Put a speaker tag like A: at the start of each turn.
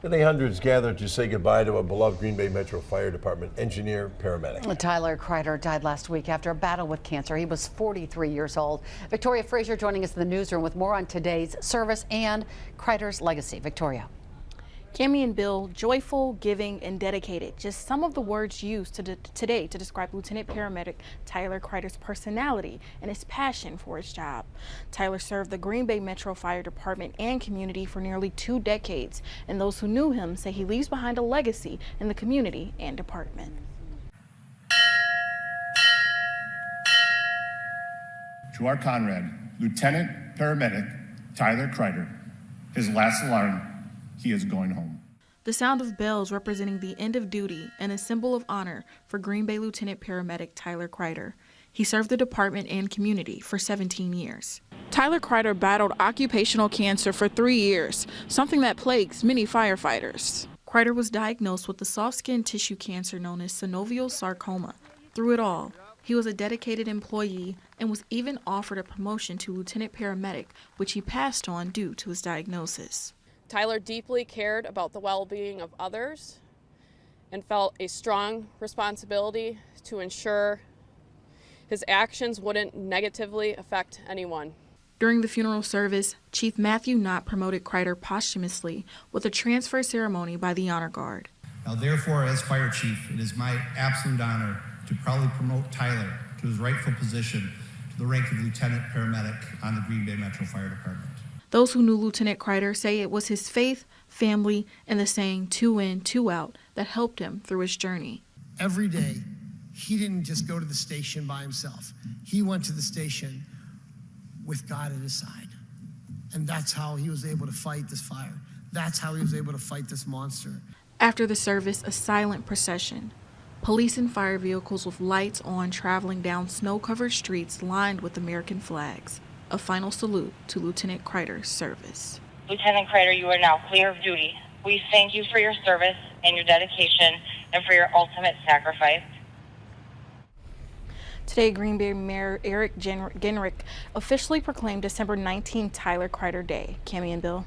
A: Today, hundreds gathered to say goodbye to a beloved Green Bay Metro Fire Department engineer, paramedic.
B: Tyler Kreiter died last week after a battle with cancer. He was 43 years old. Victoria Frazier joining us in the newsroom with more on today's service and Kreiter's legacy. Victoria.
C: Cammie and Bill, joyful, giving, and dedicated. Just some of the words used today to describe Lieutenant Paramedic Tyler Kreiter's personality and his passion for his job. Tyler served the Green Bay Metro Fire Department and community for nearly 2 decades, and those who knew him say he leaves behind a legacy in the community and department.
D: To our comrade, Lieutenant Paramedic Tyler Kreiter, his last alarm, he is going home.
C: The sound of bells representing the end of duty and a symbol of honor for Green Bay Lieutenant Paramedic Tyler Kreiter. He served the department and community for 17 years. Tyler Kreiter battled occupational cancer for 3 years, something that plagues many firefighters. Kreiter was diagnosed with the soft skin tissue cancer known as synovial sarcoma. Through it all, he was a dedicated employee and was even offered a promotion to lieutenant paramedic, which he passed on due to his diagnosis.
E: Tyler deeply cared about the well-being of others and felt a strong responsibility to ensure his actions wouldn't negatively affect anyone.
C: During the funeral service, Chief Matthew Knott promoted Kreiter posthumously with a transfer ceremony by the Honor Guard.
F: Now, therefore, as Fire Chief, it is my absolute honor to proudly promote Tyler to his rightful position to the rank of Lieutenant Paramedic on the Green Bay Metro Fire Department.
C: Those who knew Lieutenant Kreiter say it was his faith, family, and the saying 2 in, 2 out that helped him through his journey.
G: Every day, he didn't just go to the station by himself. He went to the station with God at his side. And that's how he was able to fight this fire. That's how he was able to fight this monster.
C: After the service, a silent procession. Police and fire vehicles with lights on traveling down snow-covered streets lined with American flags. A final salute to Lieutenant Kreiter's service.
H: Lieutenant Kreiter, you are now clear of duty. We thank you for your service and your dedication and for your ultimate sacrifice.
C: Today, Green Bay Mayor Eric Genrich officially proclaimed December 19th Tyler Kreiter Day. Cammie and Bill.